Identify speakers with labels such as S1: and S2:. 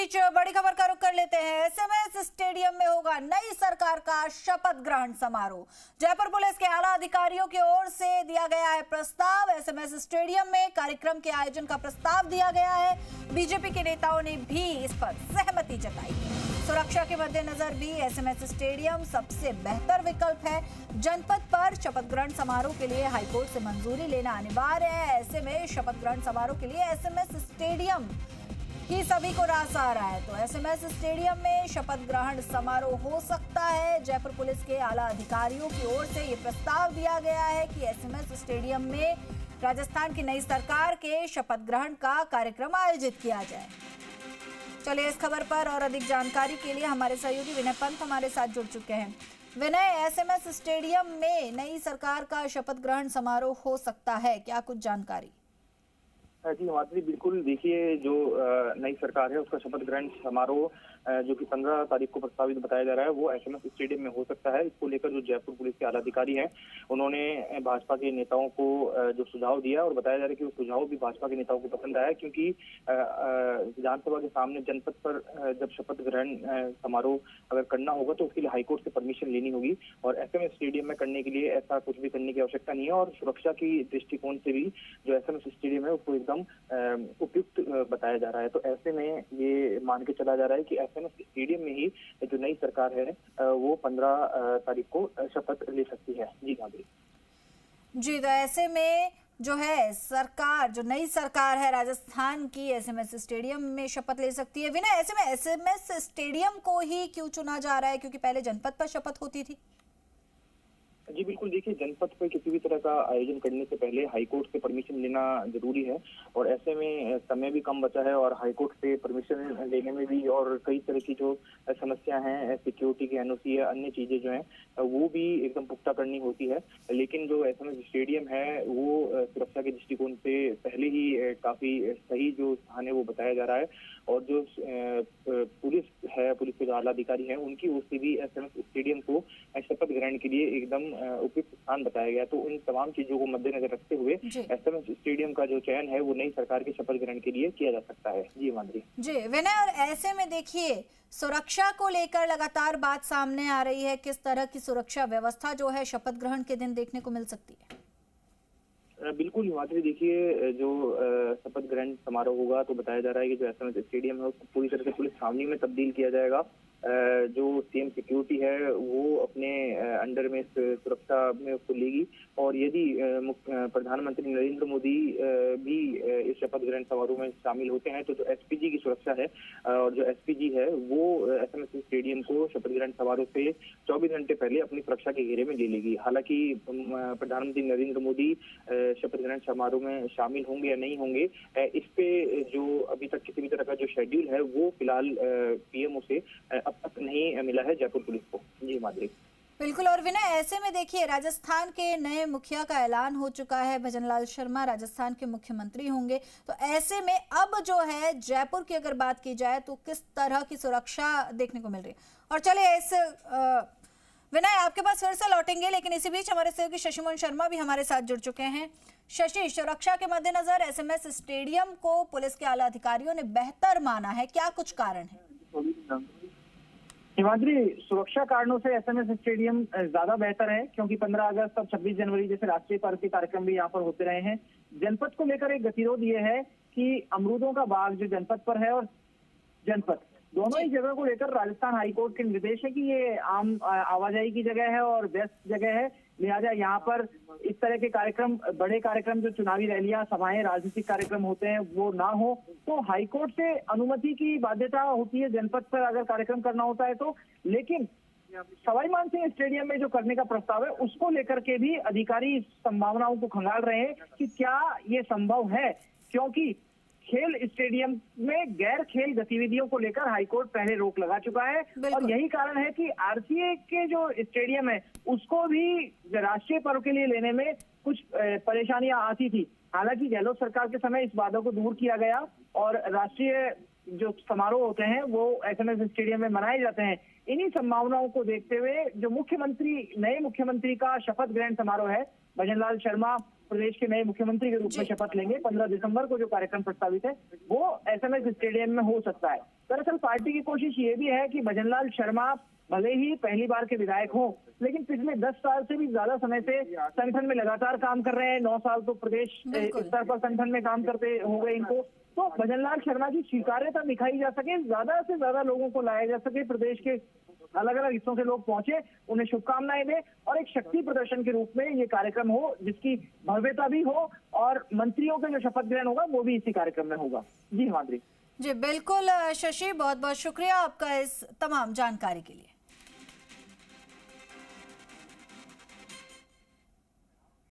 S1: बीच बड़ी खबर का रुख कर लेते हैं। एसएमएस स्टेडियम में होगा नई सरकार का शपथ ग्रहण समारोह। जयपुर पुलिस के आला अधिकारियों की ओर से दिया गया है प्रस्ताव। एसएमएस स्टेडियम में कार्यक्रम के आयोजन का प्रस्ताव दिया गया है। बीजेपी के नेताओं ने भी इस पर सहमति जताई है। सुरक्षा के मद्देनजर भी एसएमएस स्टेडियम सबसे बेहतर विकल्प है। जनपद पर शपथ ग्रहण समारोह के लिए हाईकोर्ट से मंजूरी लेना अनिवार्य है। ऐसे में शपथ ग्रहण समारोह के लिए एसएमएस स्टेडियम ही सभी को रास आ रहा है। तो एसएमएस स्टेडियम में शपथ ग्रहण समारोह हो सकता है। जयपुर पुलिस के आला अधिकारियों की ओर से ये प्रस्ताव दिया गया है कि एसएमएस स्टेडियम में राजस्थान की नई सरकार के शपथ ग्रहण का कार्यक्रम आयोजित किया जाए। चलिए इस खबर पर और अधिक जानकारी के लिए हमारे सहयोगी विनय पंत हमारे साथ जुड़ चुके हैं। विनय, एसएमएस स्टेडियम में नई सरकार का शपथ ग्रहण समारोह हो सकता है, क्या कुछ जानकारी?
S2: जी हिमाद्री, बिल्कुल। देखिए, जो नई सरकार है उसका शपथ ग्रहण समारोह जो कि 15 तारीख को प्रस्तावित बताया जा रहा है वो एसएमएस स्टेडियम में हो सकता है। इसको लेकर जो जयपुर पुलिस के आला अधिकारी हैं उन्होंने भाजपा के नेताओं को जो सुझाव दिया और बताया जा रहा है कि वो सुझाव भी भाजपा के नेताओं को पसंद आया, क्योंकि विधानसभा के सामने जनपद पर जब शपथ ग्रहण समारोह अगर करना होगा तो उसके लिए हाईकोर्ट से परमिशन लेनी होगी और एसएमएस स्टेडियम में करने के लिए ऐसा कुछ भी करने की आवश्यकता नहीं है। और सुरक्षा की दृष्टिकोण से भी जो एसएमएस स्टेडियम है उसको एकदम उपयुक्त बताया जा रहा है। तो ऐसे में ये मान के चला जा रहा है कि एसएमएस स्टेडियम में ही जो नई सरकार है वो 15 तारीख को शपथ ले सकती है। जी माधुरी
S1: जी, तो ऐसे में जो है सरकार, जो नई सरकार है राजस्थान की, एसएमएस स्टेडियम में शपथ ले सकती है। विनय, ऐसे में एसएमएस स्टेडियम को ही क्यों चुना जा रहा है, क्योंकि पहले जनपद पर शपथ होती थी?
S2: जी बिल्कुल। देखिए, जनपद पर किसी भी तरह का आयोजन करने से पहले हाईकोर्ट से परमिशन लेना जरूरी है और ऐसे में समय भी कम बचा है और हाईकोर्ट से परमिशन लेने में भी और कई तरह की जो समस्या हैं, सिक्योरिटी की एनओसी या अन्य चीजें जो हैं वो भी एकदम पुख्ता करनी होती है। लेकिन जो एसएमएस स्टेडियम है वो सुरक्षा के दृष्टिकोण से पहले ही काफी सही जो स्थान है वो बताया जा रहा है और जो पुलिस है, पुलिस के जो आला अधिकारी हैं उनकी ओर से भी एसएमएस स्टेडियम को शपथ ग्रहण के लिए एकदम उपयुक्त स्थान बताया गया। तो इन तमाम चीजों को मद्देनजर रखते हुए एसएमएस स्टेडियम का जो चयन है वो नई सरकार के शपथ ग्रहण के लिए किया जा सकता है। जी माधुरी
S1: जी। विनय, और ऐसे में देखिए सुरक्षा को लेकर लगातार बात सामने आ रही है। किस तरह की सुरक्षा व्यवस्था जो है शपथ ग्रहण के दिन देखने को मिल सकती है?
S2: बिल्कुल हिमाद्री, देखिए, जो शपथ ग्रहण समारोह होगा तो बताया जा रहा है कि जो एसएमएस स्टेडियम है उसको पूरी तरह से पुलिस छावनी में तब्दील किया जाएगा। जो सीएम सिक्योरिटी है वो अपने अंडर में सुरक्षा में उसको लेगी और यदि प्रधानमंत्री नरेंद्र मोदी भी इस शपथ ग्रहण समारोह में शामिल होते हैं तो जो एसपीजी की सुरक्षा है और जो एसपीजी है वो एसएमएस स्टेडियम को शपथ ग्रहण समारोह से 24 घंटे पहले अपनी सुरक्षा के घेरे में ले लेगी। हालांकि प्रधानमंत्री नरेंद्र मोदी शपथ ग्रहण समारोह में शामिल होंगे या नहीं होंगे, इस पे जो अभी तक किसी भी तरह का जो शेड्यूल है वो फिलहाल पीएमओ से अब तक नहीं मिला है जयपुर पुलिस को। जी माधुरी
S1: बिल्कुल। और विनय, ऐसे में देखिए राजस्थान के नए मुखिया का ऐलान हो चुका है। भजनलाल शर्मा राजस्थान के मुख्यमंत्री होंगे। तो ऐसे में अब जो है जयपुर की अगर बात की जाए तो किस तरह की सुरक्षा देखने को मिल रही है? और चलिए इस विनय आपके पास फिर से लौटेंगे, लेकिन इसी बीच हमारे सहयोगी शशिमोहन शर्मा भी हमारे साथ जुड़ चुके हैं। शशि, सुरक्षा के मद्देनजर एसएमएस स्टेडियम को पुलिस के आला अधिकारियों ने बेहतर माना है, क्या कुछ कारण है?
S3: हिमाद्री, सुरक्षा कारणों से एसएमएस स्टेडियम ज्यादा बेहतर है, क्योंकि 15 अगस्त और 26 जनवरी जैसे राष्ट्रीय पर्व के कार्यक्रम भी यहाँ पर होते रहे हैं। जनपद को लेकर एक गतिरोध ये है कि अमरूदों का बाग जो जनपद पर है और जनपद दोनों ही जगह को लेकर राजस्थान हाईकोर्ट के निर्देश है कि ये आम आवाजाही की जगह है और व्यस्त जगह है, लिहाजा यहाँ पर इस तरह के कार्यक्रम, बड़े कार्यक्रम जो चुनावी रैलियां, सभाएं, राजनीतिक कार्यक्रम होते हैं वो ना हो। तो हाईकोर्ट से अनुमति की बाध्यता होती है जनपद पर अगर कार्यक्रम करना होता है तो। लेकिन सवाई मानसिंह स्टेडियम में जो करने का प्रस्ताव है उसको लेकर के भी अधिकारी संभावनाओं को खंगाल रहे हैं कि क्या ये संभव है, क्योंकि खेल स्टेडियम में गैर खेल गतिविधियों को लेकर हाईकोर्ट पहले रोक लगा चुका है और यही कारण है कि आरसीए के जो स्टेडियम है उसको भी राष्ट्रीय पर्व के लिए लेने में कुछ परेशानियां आती थी। हालांकि गहलोत सरकार के समय इस बाधा को दूर किया गया और राष्ट्रीय जो समारोह होते हैं वो एसएमएस स्टेडियम में मनाए जाते हैं। इन्हीं संभावनाओं को देखते हुए जो नए मुख्यमंत्री का शपथ ग्रहण समारोह है, भजनलाल शर्मा प्रदेश के नए मुख्यमंत्री के रूप में शपथ लेंगे। 15 दिसंबर को जो कार्यक्रम प्रस्तावित है वो एसएमएस स्टेडियम में हो सकता है। दरअसल पार्टी की कोशिश ये भी है कि भजनलाल शर्मा भले ही पहली बार के विधायक हो, लेकिन पिछले 10 साल से भी ज्यादा समय से संगठन में लगातार काम कर रहे हैं। 9 साल तो प्रदेश स्तर पर संगठन में काम करते हो गए इनको। तो भजनलाल शर्मा की स्वीकार्यता दिखाई जा सके, ज्यादा से ज्यादा लोगों को लाया जा सके, प्रदेश के अलग अलग हिस्सों से लोग पहुंचे, उन्हें शुभकामनाएं दें और एक शक्ति प्रदर्शन के रूप में ये कार्यक्रम हो जिसकी भव्यता भी हो और मंत्रियों का जो शपथ ग्रहण होगा वो भी इसी कार्यक्रम में होगा। जी हिमाद्री।
S1: जी बिल्कुल शशि, बहुत बहुत शुक्रिया आपका इस तमाम जानकारी के लिए।